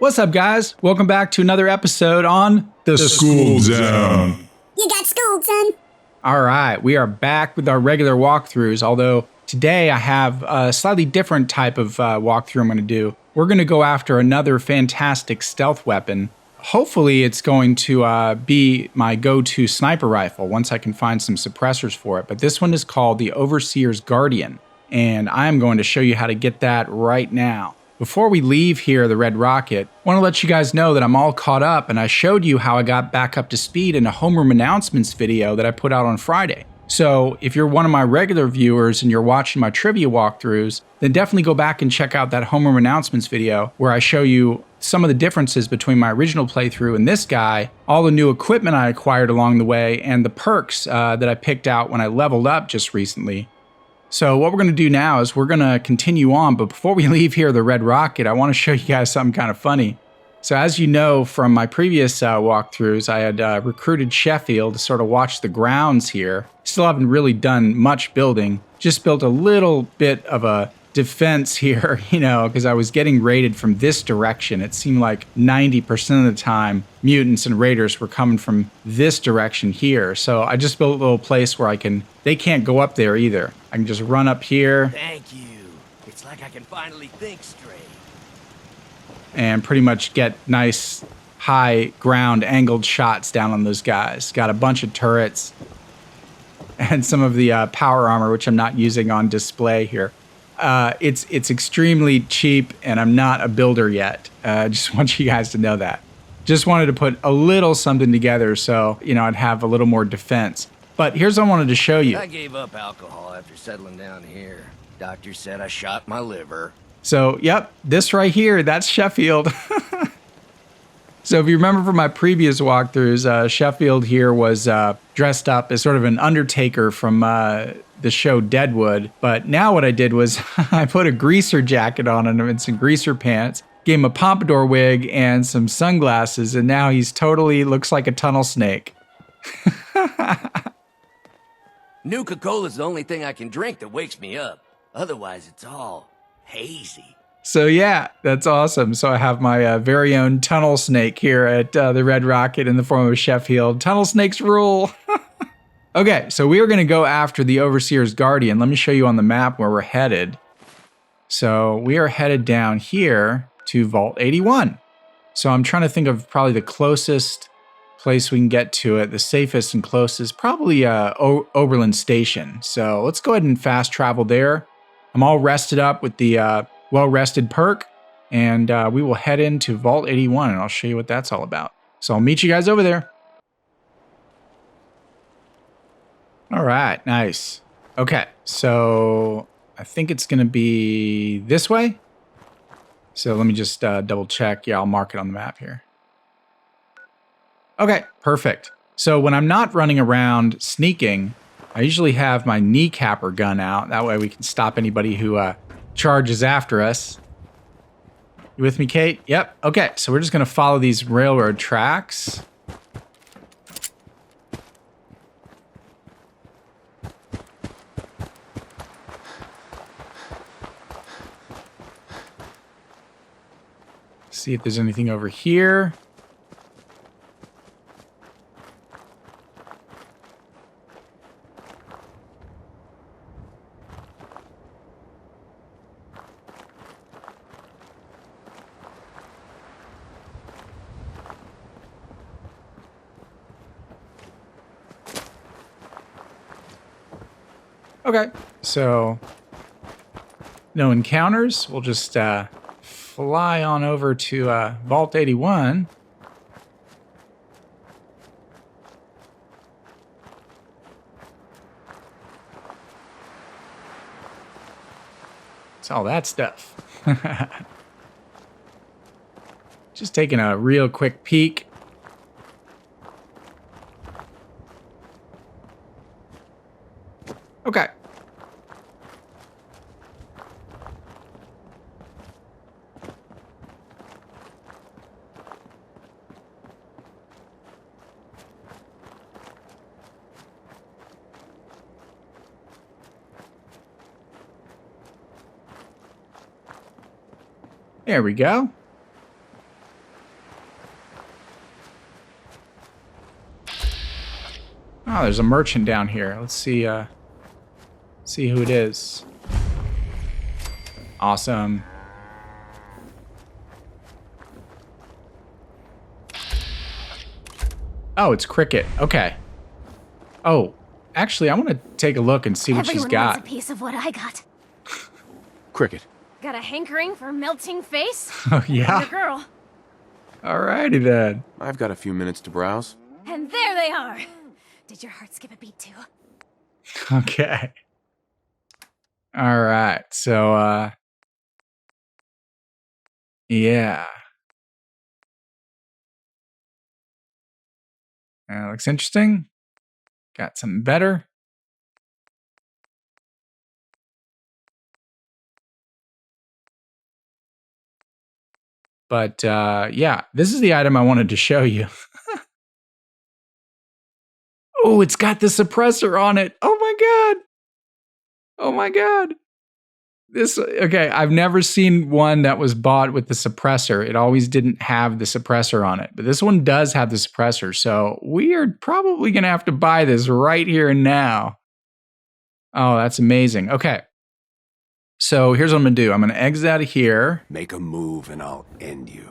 What's up, guys? Welcome back to another episode on the Skooled Zone. You got schooled, son. All right, we are back with our regular walkthroughs, although today I have a slightly different type of walkthrough I'm going to do. We're going to go after another fantastic stealth weapon. Hopefully it's going to be my go-to sniper rifle once I can find some suppressors for it. But this one is called the Overseer's Guardian, and I'm going to show you how to get that right now. Before we leave here, the Red Rocket, I want to let you guys know that I'm all caught up, and I showed you how I got back up to speed in a homeroom announcements video that I put out on Friday. So if you're one of my regular viewers and you're watching my trivia walkthroughs, then definitely go back and check out that homeroom announcements video where I show you some of the differences between my original playthrough and this guy, all the new equipment I acquired along the way, and the perks that I picked out when I leveled up just recently. So what we're going to do now is we're going to continue on, but before we leave here, the Red Rocket, I want to show you guys something kind of funny. So as you know from my previous walkthroughs, I had recruited Sheffield to sort of watch the grounds here. Still haven't really done much building, just built a little bit of a defense here, you know, because I was getting raided from this direction. It seemed like 90% of the time mutants and raiders were coming from this direction here. So I just built a little place where they can't go up there either. I can just run up here. Thank you. It's like I can finally think straight. And pretty much get nice high ground angled shots down on those guys. Got a bunch of turrets and some of the power armor, which I'm not using on display here. It's extremely cheap, and I'm not a builder yet. Just want you guys to know that. Just wanted to put a little something together so, you know, I'd have a little more defense. But here's what I wanted to show you. I gave up alcohol after settling down here. Doctor said I shot my liver. So, yep, this right here, that's Sheffield. So if you remember from my previous walkthroughs, Sheffield here was dressed up as sort of an undertaker from the show Deadwood. But now what I did was I put a greaser jacket on him and some greaser pants, gave him a pompadour wig and some sunglasses, and now he's totally looks like a tunnel snake. Nuka-Cola's the only thing I can drink that wakes me up. Otherwise, it's all hazy. So yeah, that's awesome. So I have my very own tunnel snake here at the Red Rocket in the form of Sheffield. Tunnel snakes rule. Okay, so we are going to go after the Overseer's Guardian. Let me show you on the map where we're headed. So we are headed down here to Vault 81. So I'm trying to think of probably the closest place we can get to it. The safest and closest, probably Oberlin Station. So let's go ahead and fast travel there. I'm all rested up with the well-rested perk, and we will head into Vault 81, and I'll show you what that's all about. So I'll meet you guys over there. All right, nice. Okay, so I think it's going to be this way. So let me just double check. Yeah, I'll mark it on the map here. Okay, perfect. So when I'm not running around sneaking, I usually have my kneecapper gun out. That way we can stop anybody who charges after us. You with me, Kate? Yep. Okay, so we're just going to follow these railroad tracks. See if there's anything over here. Okay, so no encounters. We'll just fly on over to Vault 81. It's all that stuff. Just taking a real quick peek. Okay. There we go. Oh, there's a merchant down here. Let's see who it is. Awesome. Oh, it's Cricket. Okay. Oh, actually, I want to take a look and see what she's got. Everyone wants a piece of what I got. Cricket. Got a hankering for melting face? Oh, yeah? The girl. Alrighty then. I've got a few minutes to browse. And there they are. Did your heart skip a beat too? Okay. Alright, so, yeah. Looks interesting. Got something better. But, yeah, this is the item I wanted to show you. Oh, it's got the suppressor on it. Oh my god. Oh my god. Okay, I've never seen one that was bought with the suppressor. It always didn't have the suppressor on it. But this one does have the suppressor. So we are probably going to have to buy this right here and now. Oh, that's amazing. Okay. So here's what I'm going to do. I'm going to exit out of here. Make a move and I'll end you.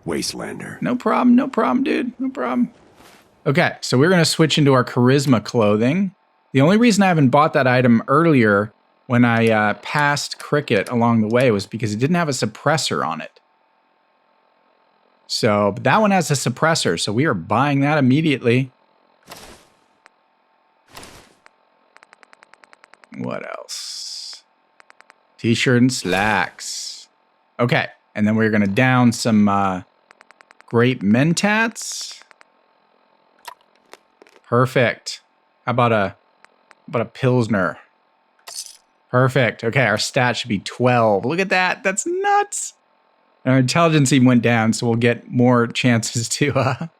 Wastelander. No problem, dude. No problem. Okay, so we're going to switch into our charisma clothing. The only reason I haven't bought that item earlier when I passed Cricket along the way was because it didn't have a suppressor on it. So, but that one has a suppressor, so we are buying that immediately. What else? T-shirt and slacks. Okay, and then we're going to down some grape mentats. Perfect. How about a Pilsner? Perfect. Okay, our stat should be 12. Look at that. That's nuts. Our intelligence even went down, so we'll get more chances to have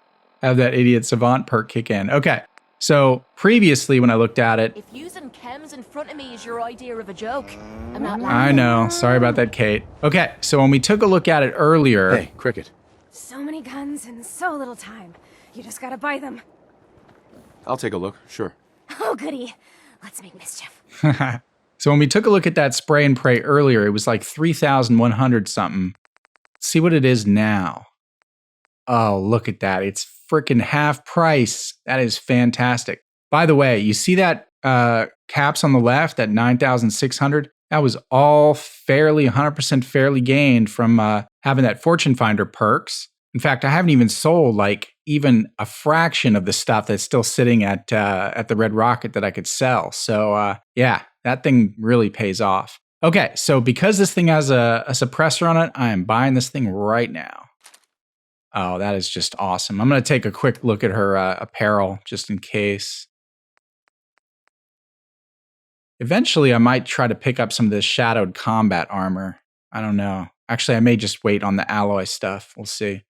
that idiot savant perk kick in. Okay, so previously when I looked at it... If using chems in front of me is your idea of a joke, I'm not laughing. I know. Sorry about that, Kate. Okay, so when we took a look at it earlier... Hey, Cricket. So many guns in so little time. You just gotta buy them. I'll take a look, sure. Oh, goody. Let's make mischief. So when we took a look at that spray and pray earlier, it was like 3,100 something. Let's see what it is now. Oh, look at that. It's freaking half price. That is fantastic. By the way, you see that caps on the left at 9,600? That was all fairly, 100% fairly gained from having that Fortune Finder perks. In fact, I haven't even sold like even a fraction of the stuff that's still sitting at the Red Rocket that I could sell. So yeah, that thing really pays off. Okay, so because this thing has a suppressor on it, I am buying this thing right now. Oh, that is just awesome. I'm going to take a quick look at her apparel just in case. Eventually, I might try to pick up some of this shadowed combat armor. I don't know. Actually, I may just wait on the alloy stuff. We'll see.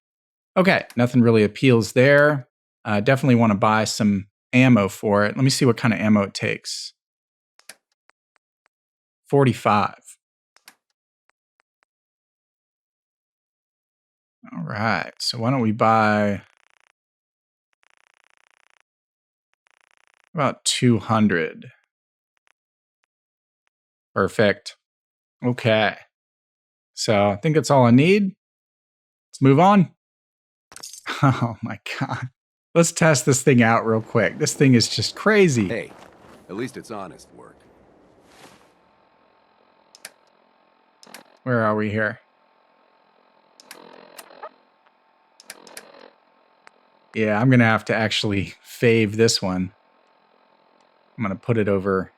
Okay, nothing really appeals there. Definitely want to buy some ammo for it. Let me see what kind of ammo it takes. 45. All right, so why don't we buy about 200. Perfect. Okay. So I think that's all I need. Let's move on. Oh my god. Let's test this thing out real quick. This thing is just crazy. Hey, at least it's honest work. Where are we here? Yeah, I'm going to have to actually fave this one. I'm going to put it over.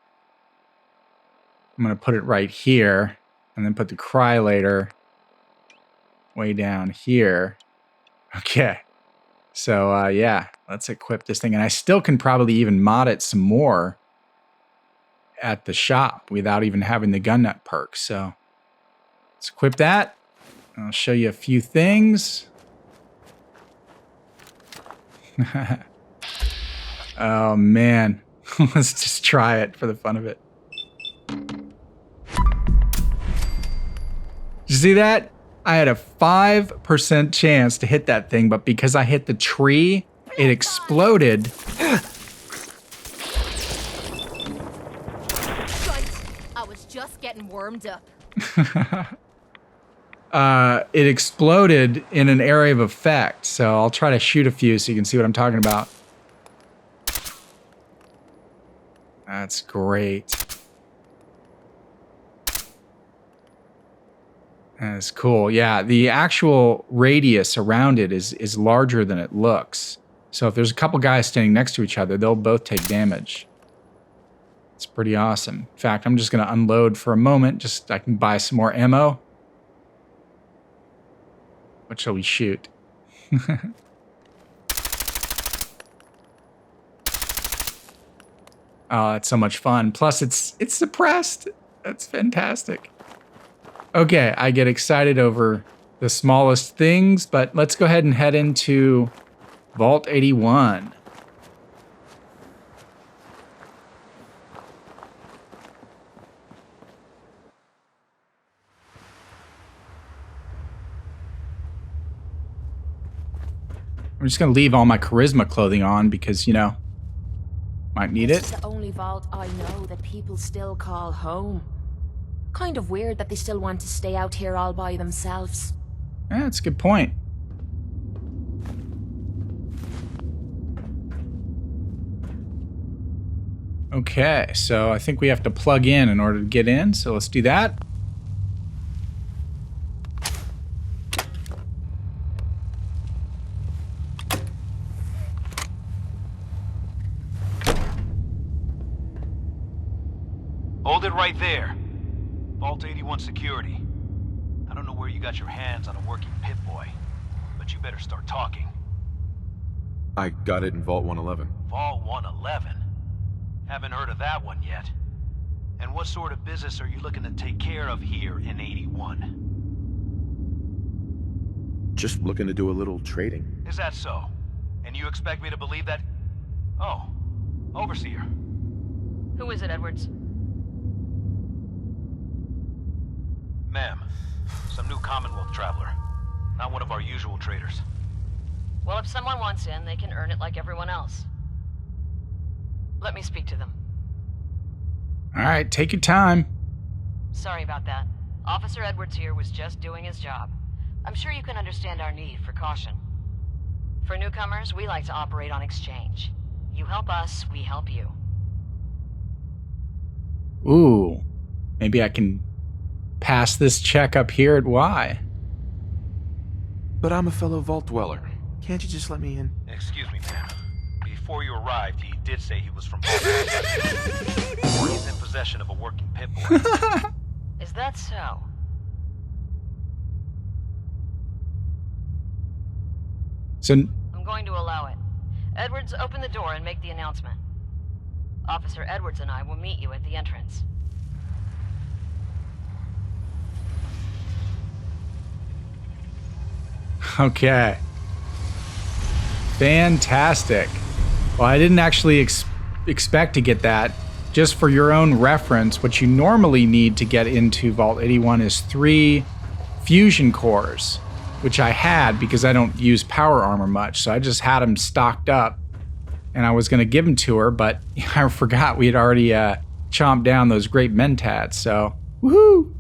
I'm going to put it right here. And then put the cryolator way down here. Okay. So, yeah, let's equip this thing. And I still can probably even mod it some more at the shop without even having the gun nut perk. So, let's equip that. I'll show you a few things. Oh, man. Let's just try it for the fun of it. Did you see that? I had a 5% chance to hit that thing, but because I hit the tree, it exploded. I was just getting warmed up. It exploded in an area of effect, so I'll try to shoot a few so you can see what I'm talking about. That's great. That's cool. Yeah, the actual radius around it is larger than it looks. So if there's a couple guys standing next to each other, they'll both take damage. It's pretty awesome. In fact, I'm just going to unload for a moment. Just I can buy some more ammo. What shall we shoot? Oh, it's so much fun. Plus, it's suppressed. That's fantastic. Okay, I get excited over the smallest things, but let's go ahead and head into Vault 81. I'm just going to leave all my charisma clothing on because, you know, might need This it. is the only vault I know that people still call home. Kind of weird that they still want to stay out here all by themselves. Yeah, that's a good point. Okay, so I think we have to plug in order to get in, so let's do that. Hold it right there. Vault 81 security. I don't know where you got your hands on a working Pip-Boy, but you better start talking. I got it in Vault 111. Vault 111? Haven't heard of that one yet. And what sort of business are you looking to take care of here in 81? Just looking to do a little trading. Is that so? And you expect me to believe that? Oh, Overseer. Who is it, Edwards? Ma'am, some new Commonwealth traveler. Not one of our usual traders. Well, if someone wants in, they can earn it like everyone else. Let me speak to them. All right, take your time. Sorry about that. Officer Edwards here was just doing his job. I'm sure you can understand our need for caution. For newcomers, we like to operate on exchange. You help us, we help you. Ooh, maybe I can pass this check up here at Y. But I'm a fellow Vault Dweller. Can't you just let me in? Excuse me, ma'am. Before you arrived, he did say he was from Vault. He's in possession of a working Pip-Boy. Is that so? So, I'm going to allow it. Edwards, open the door and make the announcement. Officer Edwards and I will meet you at the entrance. okay. Fantastic. Well, I didn't actually expect to get that. Just for your own reference, what you normally need to get into Vault 81 is 3 fusion cores, which I had because I don't use power armor much, so I just had them stocked up, and I was going to give them to her, but I forgot we had already chomped down those great mentats, so woohoo!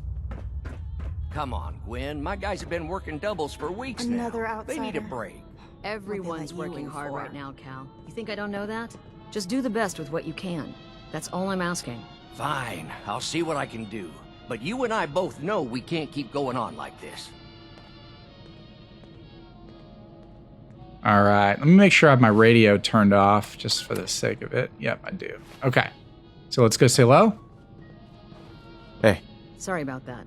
Come on, Gwen. My guys have been working doubles for weeks Another now. They need a outsider. break. Everyone's What they let you working in hard for. right now, Cal. You think I don't know that? Just do the best with what you can. That's all I'm asking. Fine, I'll see what I can do. But you and I both know we can't keep going on like this. All right, let me make sure I have my radio turned off just for the sake of it. Yep, I do. Okay, so let's go say hello. Hey, Sorry about that.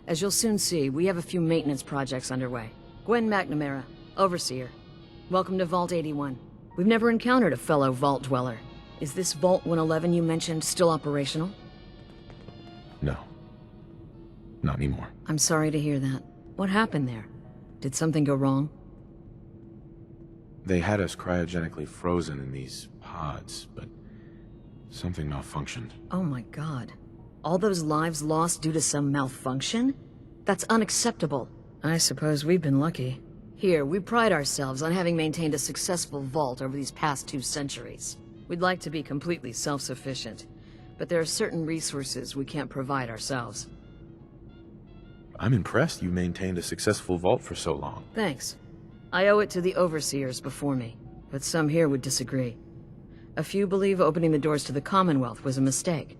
As you'll soon see, we have a few maintenance projects underway. Gwen McNamara, Overseer. Welcome to Vault 81. We've never encountered a fellow Vault Dweller. Is this Vault 111 you mentioned still operational? no. Not anymore. I'm sorry to hear that. What happened there? Did something go wrong? They had us cryogenically frozen in these pods, but something malfunctioned. Oh my god. All those lives lost due to some malfunction? That's unacceptable. I suppose we've been lucky. Here, we pride ourselves on having maintained a successful vault over these past 2 centuries. We'd like to be completely self-sufficient. but there are certain resources we can't provide ourselves. I'm impressed you maintained a successful vault for so long. Thanks. I owe it to the overseers before me, but some here would disagree. A few believe opening the doors to the Commonwealth was a mistake.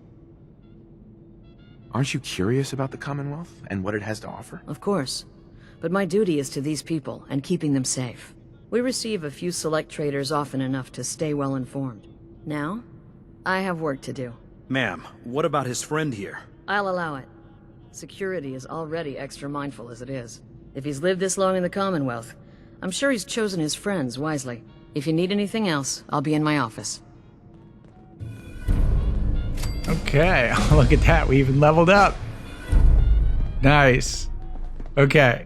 Aren't you curious about the Commonwealth and what it has to offer? Of course. But my duty is to these people and keeping them safe. We receive a few select traders often enough to stay well informed. Now, I have work to do. Ma'am, what about his friend here? I'll allow it. Security is already extra mindful as it is. If he's lived this long in the Commonwealth, I'm sure he's chosen his friends wisely. If you need anything else, I'll be in my office. Okay, look at that. We even leveled up. Nice. Okay.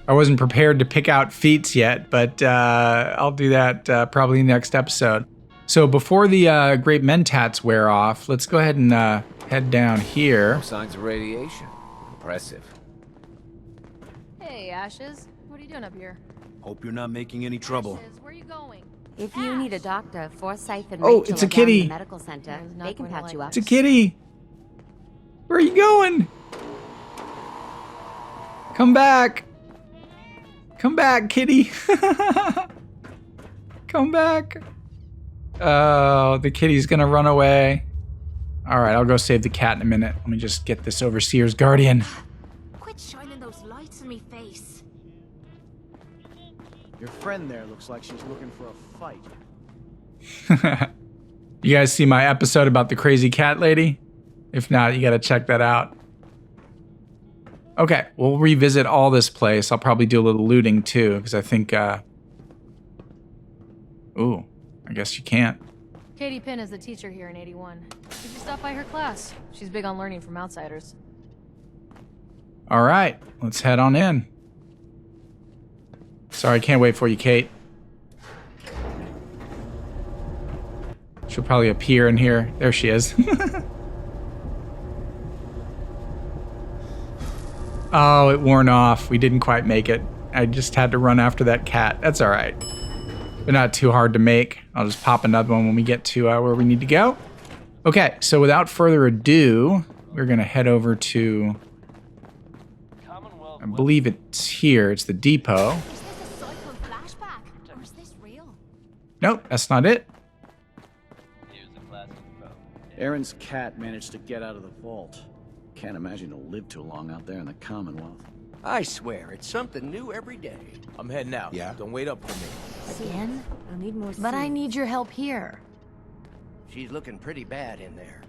I wasn't prepared to pick out feats yet, but I'll do that probably next episode. So before the great mentats wear off, let's go ahead and head down here. No signs of radiation. Impressive. Hey, Ashes. What are you doing up here? Hope you're not making any trouble. Ashes, where are you going? If you need a doctor, Forsyth and Oh, Rachel it's a are down in kitty. the medical center. It's not They can going to patch you like up. It's a kitty. Where are you going? Come back. Come back, kitty. Come back. Oh, the kitty's gonna run away. All right, I'll go save the cat in a minute. Let me just get this Overseer's Guardian. Quit shining those lights in me face. Your friend there looks like she's looking for a fight. You guys see my episode about the crazy cat lady? If not, you gotta check that out. Okay, we'll revisit all this place. I'll probably do a little looting too, because I think, ooh, I guess you can't. Katie Pinn is the teacher here in 81. Did you stop by her class? She's big on learning from outsiders. All right, let's head on in. Sorry, I can't wait for you, Kate. She'll probably appear in here. There she is. Oh, it worn off. We didn't quite make it. I just had to run after that cat. That's all right. They're not too hard to make. I'll just pop another one when we get to where we need to go. Okay, so without further ado, we're going to head over to... I believe it's here. It's the depot. Is this a cycle flashback, or is this real? Nope, that's not it. Aaron's cat managed to get out of the vault. Can't imagine he'll live too long out there in the Commonwealth. I swear, it's something new every day. I'm heading out. Yeah? Don't wait up for me. Again? I'll need more But I seeds. need your help here. She's looking pretty bad in there.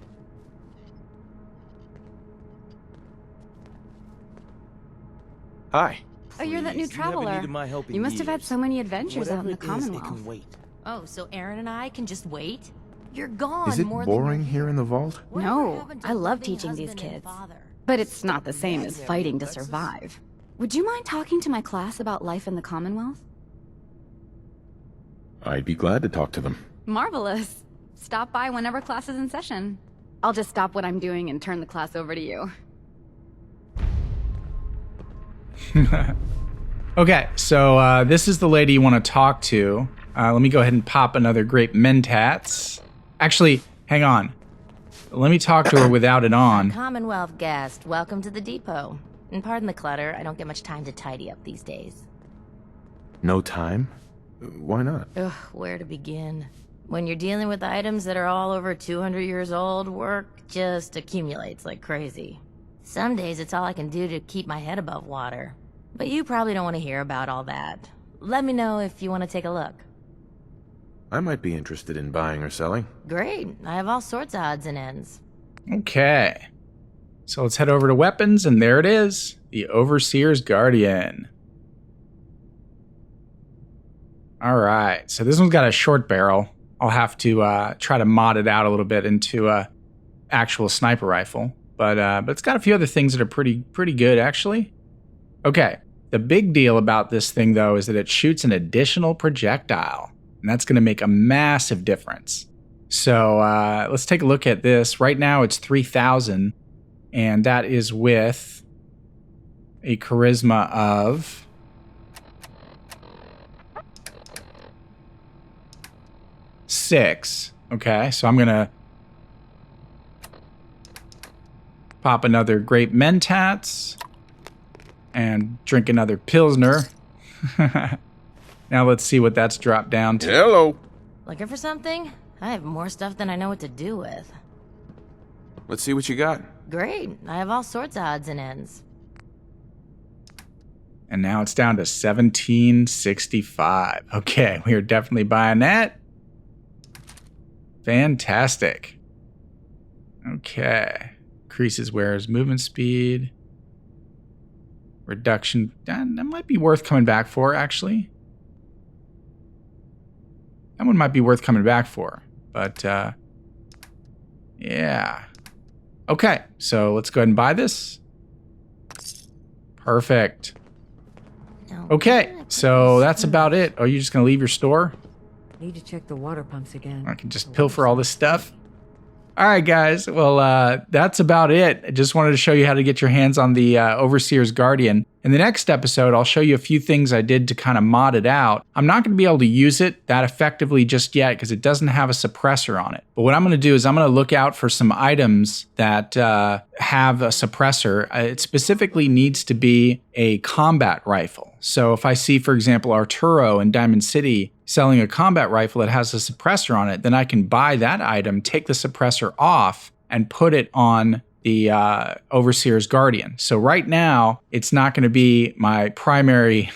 Hi. Oh, you're that new Please, you never traveler. needed my help in You must have had years. so many adventures out in the Whatever it is, it Commonwealth. can wait. Oh, so Aaron and I can just wait? You're gone Is it more boring than here in the vault? No, I love teaching these kids. But it's not the same as fighting to survive. Would you mind talking to my class about life in the Commonwealth? I'd be glad to talk to them. Marvelous. Stop by whenever class is in session. I'll just stop what I'm doing and turn the class over to you. Okay, so this is the lady you want to talk to. Let me go ahead and pop another grape mentats. Actually, hang on. Let me talk to her without it on. Commonwealth guest, welcome to the depot. And pardon the clutter, I don't get much time to tidy up these days. No time? Why not? Ugh, where to begin? When you're dealing with items that are all over 200 years old, work just accumulates like crazy. Some days it's all I can do to keep my head above water. But you probably don't want to hear about all that. Let me know if you want to take a look. I might be interested in buying or selling. Great, I have all sorts of odds and ends. Okay. So let's head over to weapons, and there it is. The Overseer's Guardian. All right, so this one's got a short barrel. I'll have to try to mod it out a little bit into a actual sniper rifle. But it's got a few other things that are pretty good, actually. Okay, the big deal about this thing, though, is that it shoots an additional projectile. And that's going to make a massive difference. So let's take a look at this. Right now it's 3,000. And that is with a charisma of... six. Okay, so I'm going to Pop another grape mentats. And drink another Pilsner. Now let's see what that's dropped down to. Hello. Looking for something? I have more stuff than I know what to do with. Let's see what you got. Great. I have all sorts of odds and ends. And now it's down to 1765. Okay, we are definitely buying that. Fantastic. Okay. Increases wearer's movement speed. Reduction. That might be worth coming back for, actually. That one might be worth coming back for. But, yeah. Okay, so let's go ahead and buy this. Perfect. Okay, so that's about it. Oh, you're just going to leave your store? Need to check the water pumps again. I can just pilfer all this stuff. All right, guys. Well, that's about it. I just wanted to show you how to get your hands on the Overseer's Guardian. In the next episode, I'll show you a few things I did to kind of mod it out. I'm not going to be able to use it that effectively just yet because it doesn't have a suppressor on it. But what I'm going to do is I'm going to look out for some items that have a suppressor. It specifically needs to be a combat rifle. So if I see, for example, Arturo in Diamond City selling a combat rifle that has a suppressor on it, then I can buy that item, take the suppressor off, and put it on the Overseer's Guardian. So right now, it's not going to be my primary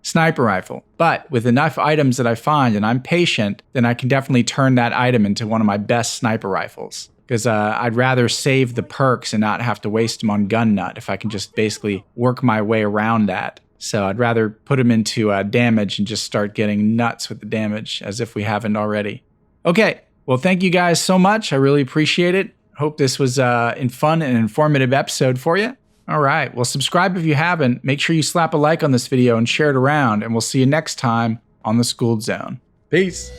sniper rifle. But with enough items that I find, and I'm patient, then I can definitely turn that item into one of my best sniper rifles. Because I'd rather save the perks and not have to waste them on gun nut if I can just basically work my way around that. So I'd rather put them into damage and just start getting nuts with the damage as if we haven't already. Okay, well, thank you guys so much. I really appreciate it. Hope this was a fun and informative episode for you. All right, well, subscribe if you haven't. Make sure you slap a like on this video and share it around. And we'll see you next time on the Skooled Zone. Peace.